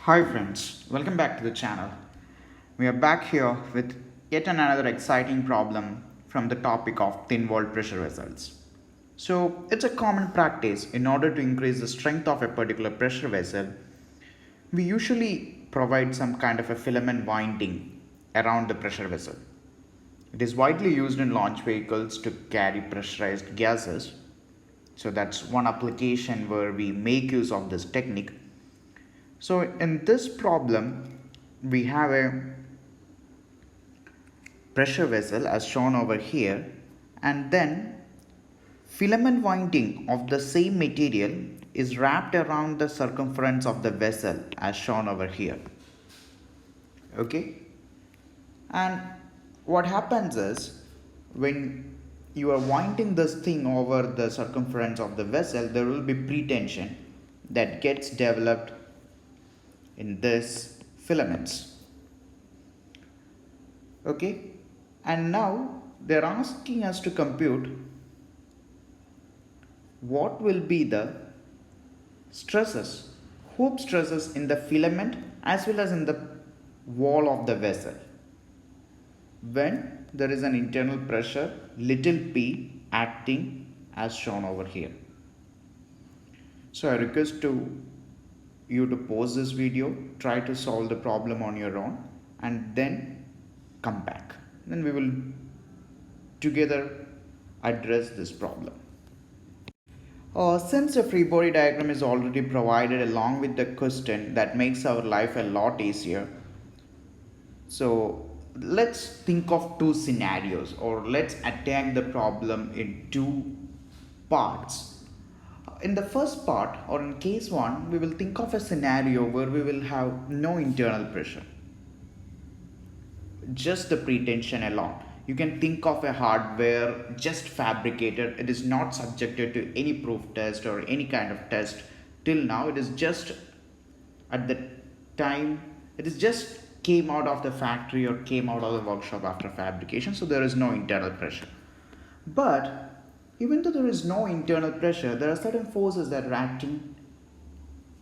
Hi friends, welcome back to the channel. We are back here with yet another exciting problem from the topic of thin walled pressure vessels. So, it's a common practice in order to increase the strength of a particular pressure vessel. We usually provide some kind of a filament winding around the pressure vessel. It is widely used in launch vehicles to carry pressurized gases. So, that's one application where we make use of this technique. So in this problem, we have a pressure vessel as shown over here, and then filament winding of the same material is wrapped around the circumference of the vessel as shown over here. Okay, and what happens is when you are winding this thing over the circumference of the vessel, there will be pretension that gets developed in this filaments. Okay, and now they're asking us to compute what will be the stresses, hoop stresses in the filament as well as in the wall of the vessel when there is an internal pressure little p acting as shown over here. So I request you to pause this video, try to solve the problem on your own, and then come back. Then we will together address this problem. Since the free body diagram is already provided along with the question, that makes our life a lot easier. So let's think of two scenarios, or let's attack the problem in two parts. In the first part, or in case 1, we will think of a scenario where we will have no internal pressure, just the pretension alone. You can think of a hardware just fabricated. It is not subjected to any proof test or any kind of test till now. It is just at the time, it is just came out of the factory or came out of the workshop after fabrication, so there is no internal pressure. But even though there is no internal pressure, there are certain forces that are acting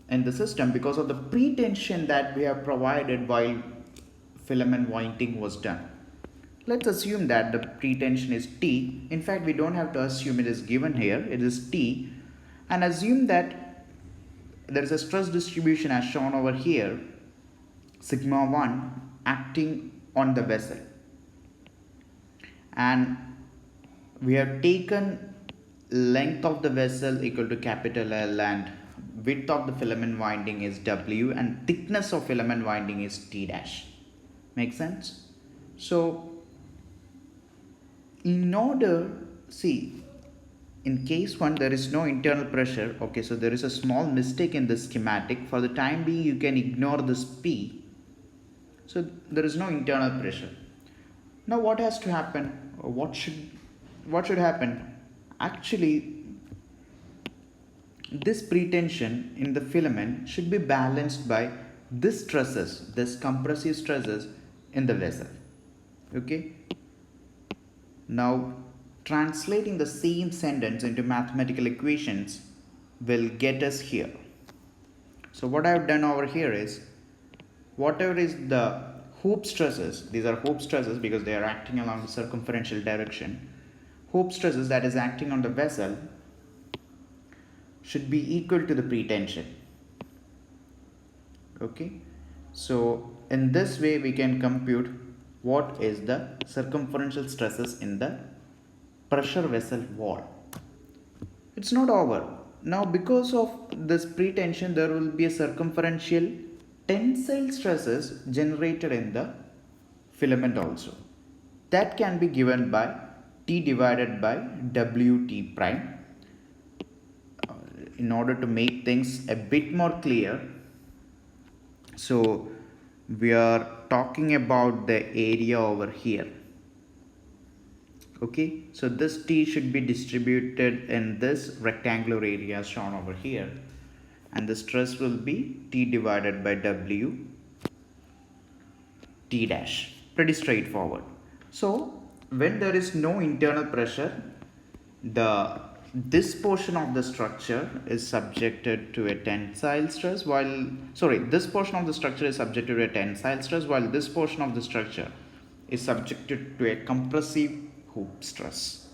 in the system because of the pretension that we have provided while filament winding was done. Let's assume that the pretension is T. In fact, we don't have to assume, it is given here, it is T. And assume that there is a stress distribution as shown over here, sigma 1 acting on the vessel. And we have taken length of the vessel equal to capital L, and width of the filament winding is W, and thickness of filament winding is T dash. Make sense? So in order, see, in case 1 there is no internal pressure. Okay, so there is a small mistake in the schematic. For the time being, you can ignore this P. So there is no internal pressure. Now what has to happen? What should happen? Actually, this pretension in the filament should be balanced by this stresses, this compressive stresses in the vessel. Okay, now translating the same sentence into mathematical equations will get us here. So what I have done over here is, whatever is the hoop stresses, these are hoop stresses because they are acting along the circumferential direction, hoop stresses that is acting on the vessel should be equal to the pretension. Okay, so in this way we can compute what is the circumferential stresses in the pressure vessel wall. It's not over. Now because of this pretension, there will be a circumferential tensile stresses generated in the filament also. That can be given by T divided by WT prime. In order to make things a bit more clear, so we are talking about the area over here. Okay, so this T should be distributed in this rectangular area shown over here, and the stress will be T divided by W T dash. Pretty straightforward. So when there is no internal pressure, the this portion of the structure is subjected to a tensile stress while, sorry, this portion of the structure is subjected to a tensile stress while this portion of the structure is subjected to a compressive hoop stress.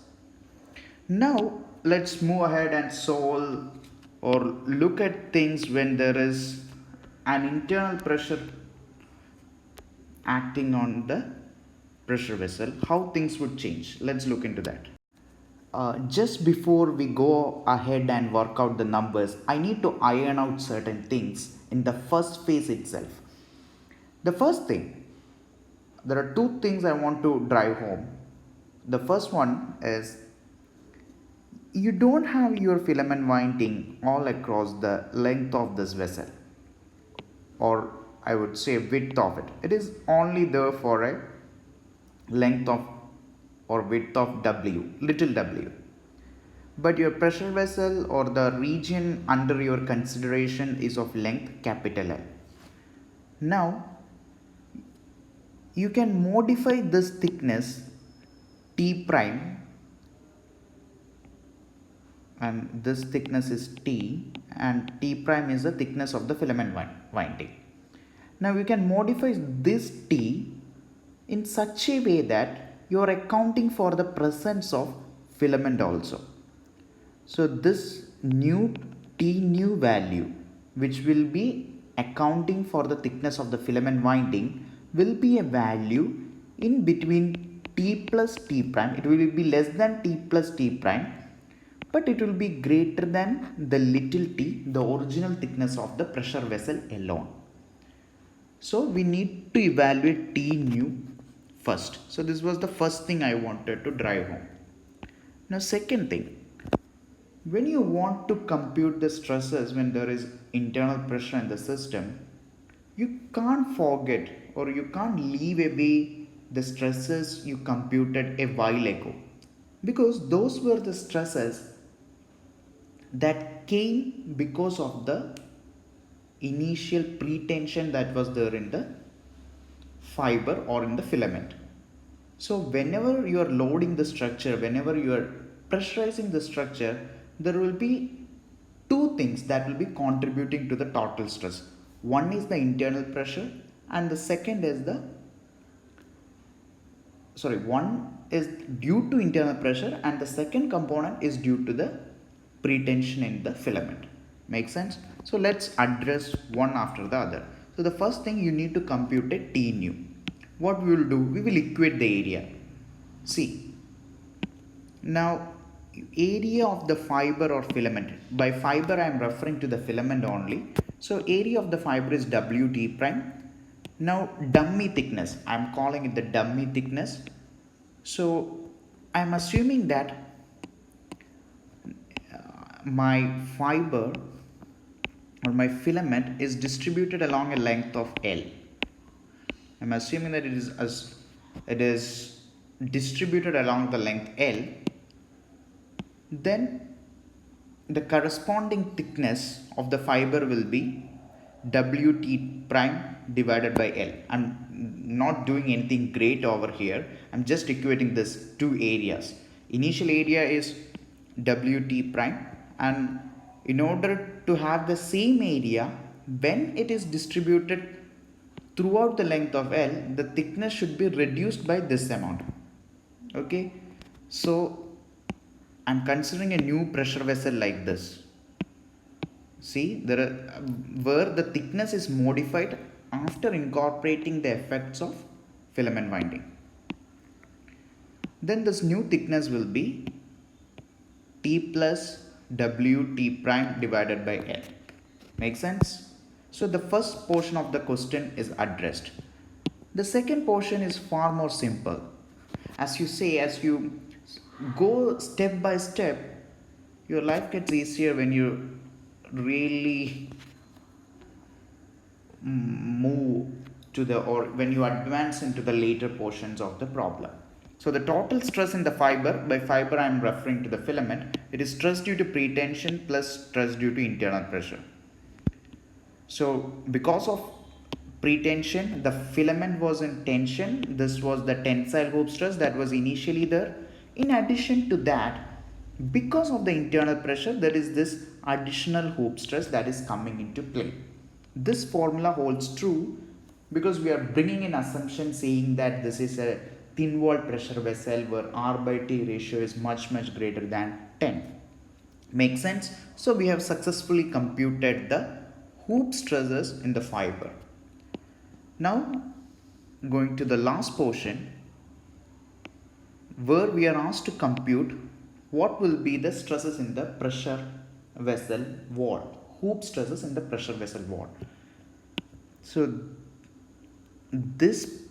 Now let's move ahead and solve or look at things when there is an internal pressure acting on the pressure vessel, how things would change. Let's look into that. Just before we go ahead and work out the numbers, I need to iron out certain things in the first phase itself. The first thing, there are two things I want to drive home. The first one is you don't have your filament winding all across the length of this vessel, or I would say width of it. It is only there for a length of or width of W, little w. But your pressure vessel or the region under your consideration is of length capital L. Now, you can modify this thickness T prime, and this thickness is T, and T prime is the thickness of the filament winding. Now you can modify this T in such a way that you are accounting for the presence of filament also. So this new T new value, which will be accounting for the thickness of the filament winding, will be a value in between T plus T prime. It will be less than T plus T prime, but it will be greater than the little t, the original thickness of the pressure vessel alone. So we need to evaluate T new first. So this was the first thing I wanted to drive home. Now second thing, when you want to compute the stresses when there is internal pressure in the system, you can't forget or you can't leave away the stresses you computed a while ago, because those were the stresses that came because of the initial pretension that was there in the fiber or in the filament. So whenever you are loading the structure, whenever you are pressurizing the structure, there will be two things that will be contributing to the total stress. One is the internal pressure, and the second is one is due to internal pressure and the second component is due to the pretension in the filament. Make sense? So let's address one after the other. So the first thing, you need to compute a T nu. What we will do, we will equate the area. See, now area of the fiber or filament, by fiber I am referring to the filament only. So area of the fiber is Wt prime. Now dummy thickness, I am calling it the dummy thickness. So I am assuming that my fiber or my filament is distributed along a length of L. I'm assuming that it is distributed along the length L. Then the corresponding thickness of the fiber will be Wt prime divided by L. I'm not doing anything great over here. I'm just equating this two areas. Initial area is Wt prime, and in order to have the same area when it is distributed throughout the length of L, the thickness should be reduced by this amount. Okay, so I'm considering a new pressure vessel like this. See, there are where the thickness is modified after incorporating the effects of filament winding. Then this new thickness will be T plus Wt prime divided by L. Make sense? So the first portion of the question is addressed. The second portion is far more simple. As you go step by step, your life gets easier when you really move to when you advance into the later portions of the problem. So the total stress in the fiber, by fiber I am referring to the filament, it is stress due to pretension plus stress due to internal pressure. So because of pretension, the filament was in tension. This was the tensile hoop stress that was initially there. In addition to that, Because of the internal pressure, there is this additional hoop stress that is coming into play. This formula holds true because we are bringing in assumption saying that this is a thin walled pressure vessel where R by T ratio is much greater than 10. Make sense? So we have successfully computed the hoop stresses in the fiber. Now going to the last portion where we are asked to compute what will be the stresses in the pressure vessel wall, hoop stresses in the pressure vessel wall. So this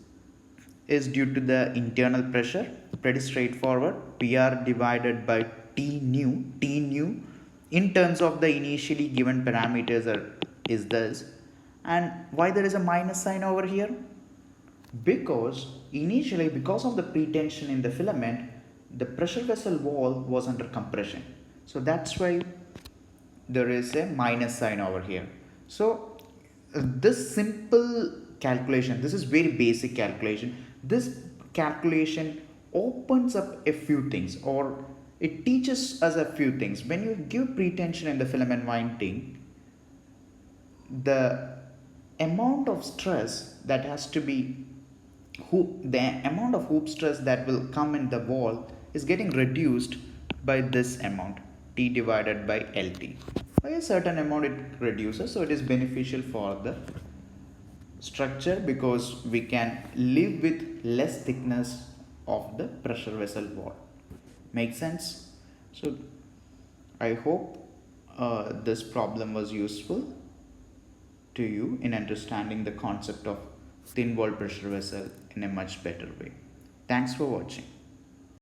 is due to the internal pressure, pretty straightforward. PR divided by T nu in terms of the initially given parameters is this. And why there is a minus sign over here? Because initially, because of the pretension in the filament, the pressure vessel wall was under compression. So that's why there is a minus sign over here. So this simple calculation, this is very basic calculation. This calculation opens up a few things, or it teaches us a few things. When you give pretension in the filament winding, the amount of stress that has to be the amount of hoop stress that will come in the wall is getting reduced by this amount, T divided by LT. By a certain amount it reduces, so it is beneficial for the structure because we can live with less thickness of the pressure vessel wall. Make sense? So I hope this problem was useful to you in understanding the concept of thin wall pressure vessel in a much better way. Thanks for watching.